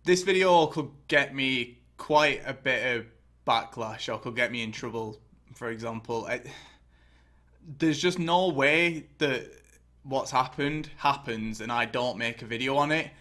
This video could get me quite a bit of backlash or could get me in trouble, for example. There's just no way that what's happened happens and I don't make a video on it.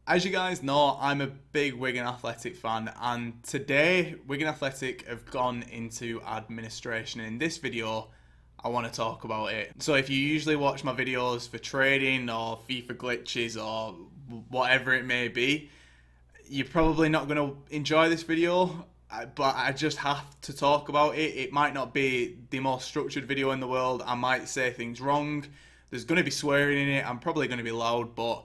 As you guys know, I'm a big Wigan Athletic fan, and today Wigan Athletic have gone into administration. In this video, I want to talk about it. So if you usually watch my videos for trading or FIFA glitches or whatever it may be, you're probably not going to enjoy this video, but I just have to talk about it. It might not be the most structured video in the world. I might say things wrong. There's going to be swearing in it. I'm probably going to be loud, but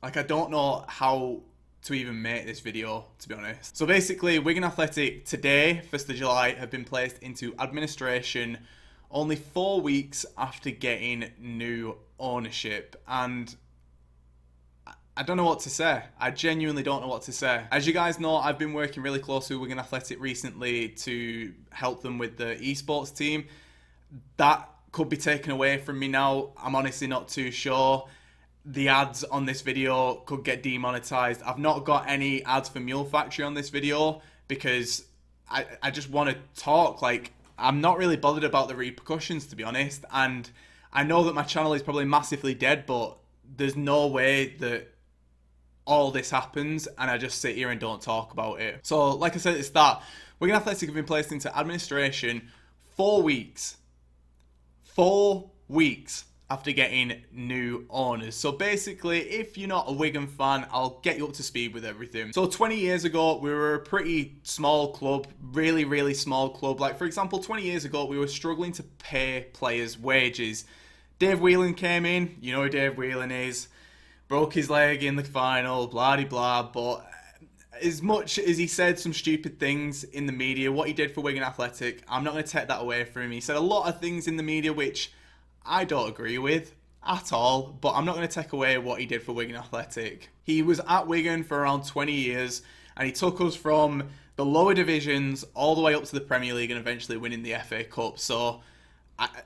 I don't know how to even make this video, to be honest. So basically, Wigan Athletic today, 1st of July, have been placed into administration only 4 weeks after getting new ownership. And I don't know what to say. I genuinely don't know what to say. As you guys know, I've been working really closely with Wigan Athletic recently to help them with the esports team. That could be taken away from me now. I'm honestly not too sure. The ads on this video could get demonetized. I've not got any ads for Mule Factory on this video because I just want to talk. Like, I'm not really bothered about the repercussions, to be honest. And I know that my channel is probably massively dead, but there's no way that all this happens and I just sit here and don't talk about it. So like I said at the start, Wigan Athletic have been placed into administration 4 weeks. 4 weeks after getting new owners. So basically, if you're not a Wigan fan, I'll get you up to speed with everything. So 20 years ago, we were a pretty small club, really, really small club. Like, for example, 20 years ago, we were struggling to pay players wages. Dave Whelan came in, you know who Dave Whelan is, broke his leg in the final, blah-de-blah, but as much as he said some stupid things in the media, what he did for Wigan Athletic, I'm not going to take that away from him. He said a lot of things in the media which I don't agree with at all, but I'm not going to take away what he did for Wigan Athletic. He was at Wigan for around 20 years, and he took us from the lower divisions all the way up to the Premier League and eventually winning the FA Cup. So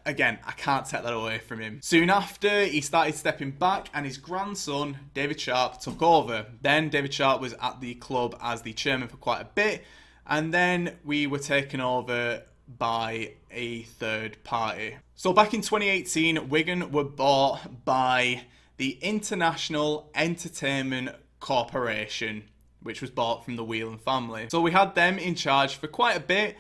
I can't take that away from him. Soon after, he started stepping back and his grandson, David Sharp, took over. Then David Sharp was at the club as the chairman for quite a bit, and then we were taken over by a third party. So back in 2018, Wigan were bought by the International Entertainment Corporation, which was bought from the Whelan family. So we had them in charge for quite a bit.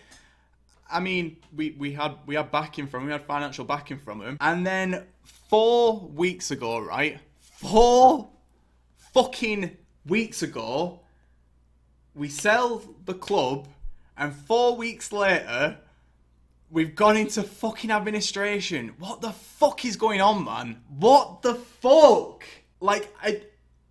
I mean, we had backing from, we had financial backing from them. And then 4 weeks ago, right? 4 fucking weeks ago, we sell the club, and 4 weeks later, we've gone into fucking administration. What the fuck is going on, man? What the fuck? Like,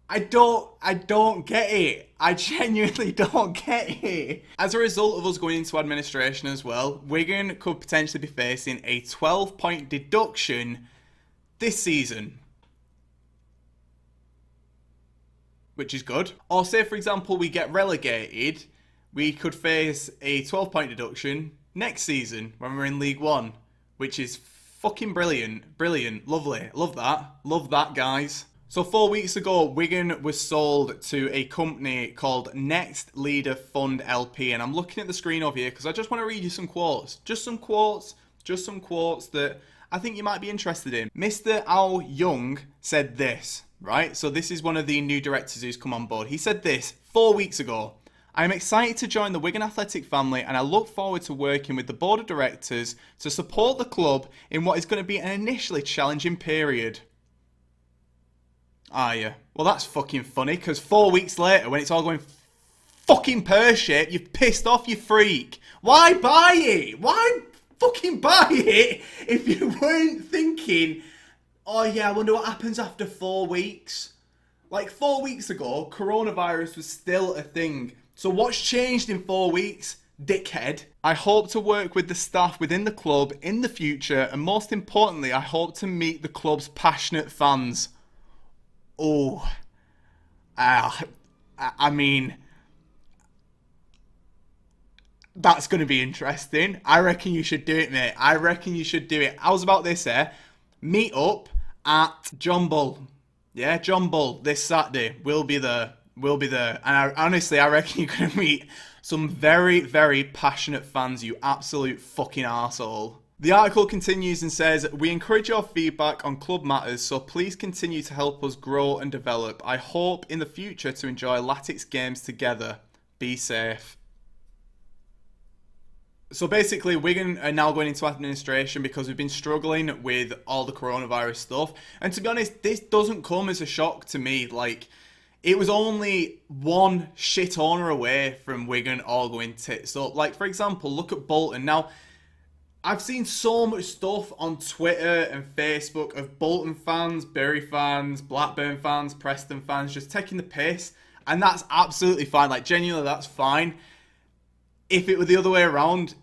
I don't get it. I genuinely don't get it. As a result of us going into administration as well, Wigan could potentially be facing a 12-point deduction this season, which is good. Or say, for example, we get relegated, we could face a 12-point deduction next season when we're in League One, which is fucking brilliant. Brilliant. Lovely. Love that. Love that, guys. So 4 weeks ago, Wigan was sold to a company called Next Leader Fund LP. And I'm looking at the screen over here because I just want to read you some quotes. Just some quotes that I think you might be interested in. Mr. Al Young said this, right? So this is one of the new directors who's come on board. He said this 4 weeks ago. I am excited to join the Wigan Athletic family and I look forward to working with the board of directors to support the club in what is going to be an initially challenging period. Ah, yeah. Well, that's fucking funny, because 4 weeks later, when it's all going fucking pear-shaped, you've pissed off, you freak. Why buy it? Why fucking buy it if you weren't thinking, oh yeah, I wonder what happens after 4 weeks? Like, 4 weeks ago, coronavirus was still a thing. So what's changed in 4 weeks? Dickhead. I hope to work with the staff within the club in the future, and most importantly, I hope to meet the club's passionate fans. Oh, I mean, that's going to be interesting. I reckon you should do it, mate. I reckon you should do it. How's about this, eh? Meet up at John Bull. Yeah, John Bull this Saturday will be there. Will be there. And honestly, I reckon you're going to meet some very, very passionate fans, you absolute fucking arsehole. The article continues and says, "We encourage your feedback on club matters, so please continue to help us grow and develop. I hope in the future to enjoy Latics games together. Be safe." So basically, Wigan are now going into administration because we've been struggling with all the coronavirus stuff. And to be honest, this doesn't come as a shock to me. Like, it was only one shit owner away from Wigan all going tits up. Like, for example, look at Bolton. Now, I've seen so much stuff on Twitter and Facebook of Bolton fans, Bury fans, Blackburn fans, Preston fans just taking the piss. And that's absolutely fine. Like, genuinely, that's fine. If it were the other way around,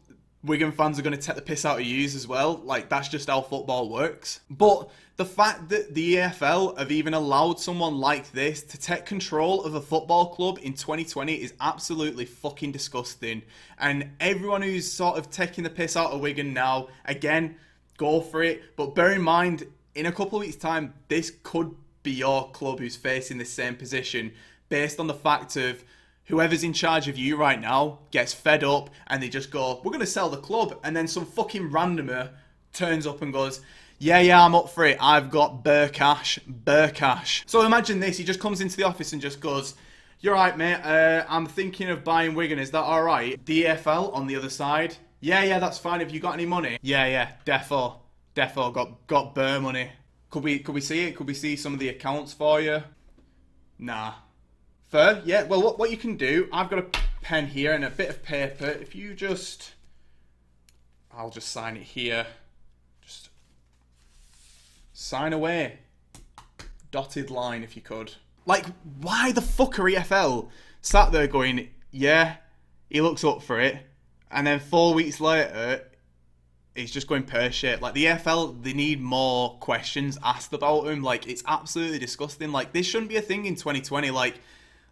Wigan fans are going to take the piss out of yous as well. Like, that's just how football works. But the fact that the EFL have even allowed someone like this to take control of a football club in 2020 is absolutely fucking disgusting. And everyone who's sort of taking the piss out of Wigan now, again, go for it. But bear in mind, in a couple of weeks' time, this could be your club who's facing the same position based on the fact of whoever's in charge of you right now gets fed up and they just go, "We're going to sell the club." And then some fucking randomer turns up and goes, yeah, I'm up for it. I've got Burcash. So imagine this. He just comes into the office and just goes, "You're right, mate. I'm thinking of buying Wigan. Is that all right?" DFL on the other side. Yeah, that's fine. Have you got any money? Yeah, defo. Got Burr money. Could we see it? Could we see some of the accounts for you? Nah. Fair, yeah. Well, what you can do, I've got a pen here and a bit of paper. If you just, I'll just sign it here. Just sign away. Dotted line, if you could. Like, why the fuck are EFL sat there going, yeah, he looks up for it, and then 4 weeks later, he's just going pear-shaped. Like, the EFL, they need more questions asked about him. Like, it's absolutely disgusting. Like, this shouldn't be a thing in 2020. Like,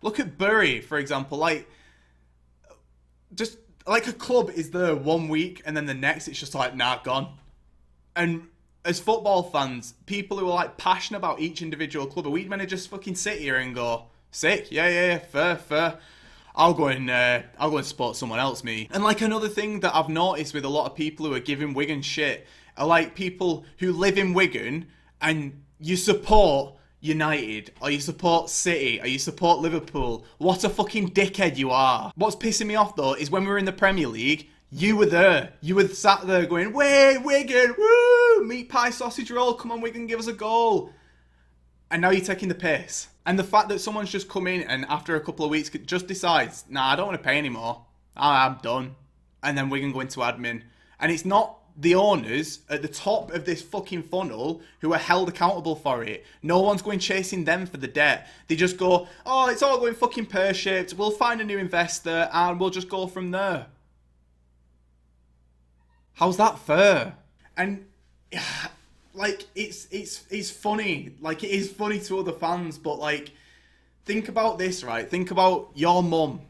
look at Bury, for example. Like, just like a club is there 1 week and then the next it's just like, nah, gone. And as football fans, people who are like passionate about each individual club, are we meant to just fucking sit here and go, sick, yeah, fair. I'll go and support someone else, me. And like another thing that I've noticed with a lot of people who are giving Wigan shit are like people who live in Wigan and you support United, or you support City, or you support Liverpool. What a fucking dickhead you are. What's pissing me off though is when we were in the Premier League, you were there. You were sat there going, "Way, Wigan, woo, meat pie sausage roll, come on Wigan, give us a goal." And now you're taking the piss. And the fact that someone's just come in and after a couple of weeks just decides, "Nah, I don't want to pay anymore. I'm done." And then Wigan go into admin. And it's not the owners at the top of this fucking funnel who are held accountable for it. No one's going chasing them for the debt. They just go, "Oh, it's all going fucking pear-shaped. We'll find a new investor and we'll just go from there." How's that fair? And like, it's funny. Like, it is funny to other fans, but like, think about this, right? Think about your mum.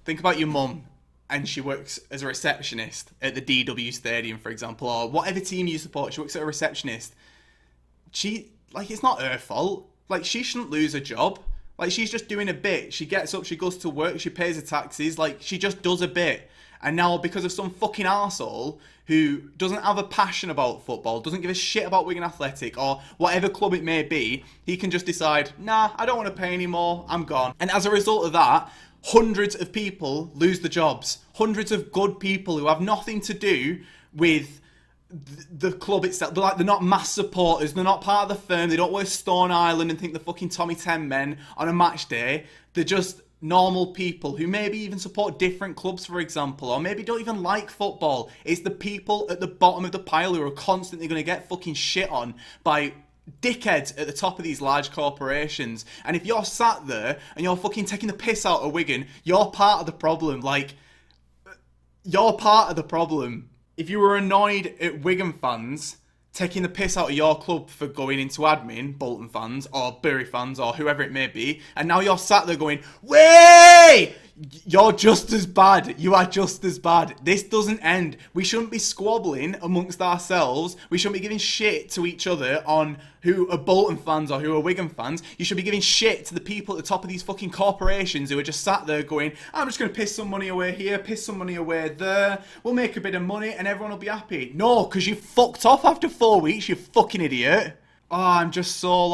Think about your mum. And she works as a receptionist at the DW Stadium, for example, or whatever team you support. She works as a receptionist. It's not her fault. Like, she shouldn't lose a job. Like, she's just doing a bit. She gets up, she goes to work, she pays her taxes. Like, she just does a bit. And now, because of some fucking arsehole who doesn't have a passion about football, doesn't give a shit about Wigan Athletic or whatever club it may be, he can just decide, "Nah, I don't want to pay anymore, I'm gone." And as a result of that, hundreds of people lose their jobs. Hundreds of good people who have nothing to do with the club itself. They're not mass supporters. They're not part of the firm. They don't wear Stone Island and think they're fucking Tommy 10 men on a match day. They're just normal people who maybe even support different clubs, for example, or maybe don't even like football. It's the people at the bottom of the pile who are constantly going to get fucking shit on by dickheads at the top of these large corporations. And if you're sat there and you're fucking taking the piss out of Wigan, you're part of the problem. Like, you're part of the problem. If you were annoyed at Wigan fans taking the piss out of your club for going into admin, Bolton fans or Bury fans or whoever it may be, and now you're sat there going, "Way, you're just as bad. You are just as bad. This doesn't end. We shouldn't be squabbling amongst ourselves. We shouldn't be giving shit to each other on who are Bolton fans or who are Wigan fans. You should be giving shit to the people at the top of these fucking corporations who are just sat there going, I'm just going to piss some money away here, piss some money away there. We'll make a bit of money and everyone will be happy. No, because you fucked off after 4 weeks, you fucking idiot. Oh, I'm just so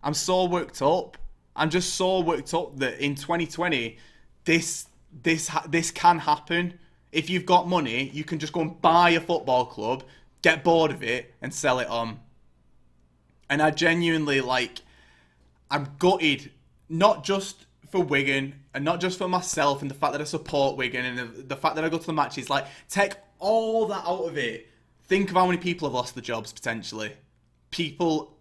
I'm so worked up. I'm just so worked up that in 2020, this can happen. If you've got money, you can just go and buy a football club, get bored of it, and sell it on. And I genuinely, I'm gutted, not just for Wigan, and not just for myself, and the fact that I support Wigan, and the fact that I go to the matches. Take all that out of it. Think of how many people have lost their jobs, potentially. People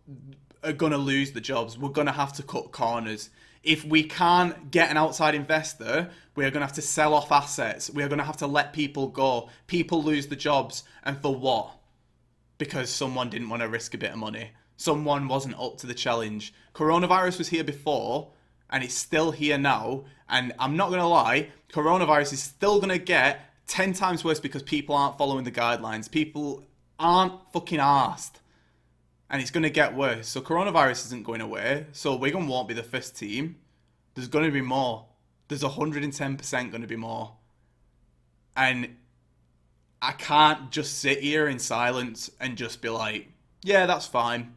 are going to lose the jobs. We're going to have to cut corners. If we can't get an outside investor, we are going to have to sell off assets. We are going to have to let people go. People lose the jobs. And for what? Because someone didn't want to risk a bit of money. Someone wasn't up to the challenge. Coronavirus was here before, and it's still here now. And I'm not going to lie, coronavirus is still going to get 10 times worse because people aren't following the guidelines. People aren't fucking arsed. And it's going to get worse. So coronavirus isn't going away. So Wigan won't be the first team. There's going to be more. There's 110% going to be more. And I can't just sit here in silence and just be like, yeah, that's fine.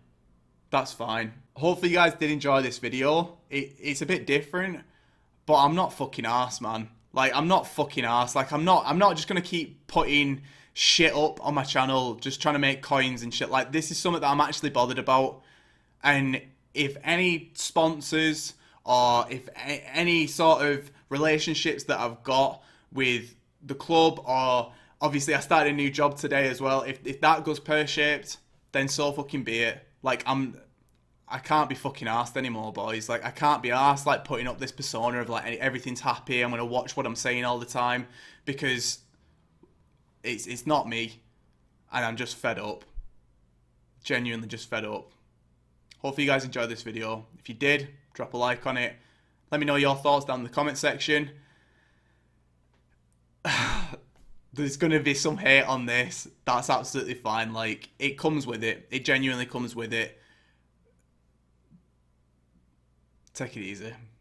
That's fine. Hopefully you guys did enjoy this video. It's a bit different. But I'm not fucking arsed, man. I'm not fucking arsed. I'm not just going to keep putting shit up on my channel, just trying to make coins and shit. This is something that I'm actually bothered about. And if any sponsors or if any sort of relationships that I've got with the club, or obviously I started a new job today as well, if that goes pear-shaped, then so fucking be it. I can't be fucking arsed anymore, boys. I can't be arsed putting up this persona of everything's happy, I'm gonna watch what I'm saying all the time, because it's not me, and I'm just fed up. Genuinely just fed up. Hopefully you guys enjoyed this video. If you did, drop a like on it. Let me know your thoughts down in the comment section. There's going to be some hate on this. That's absolutely fine. It comes with it. It genuinely comes with it. Take it easy.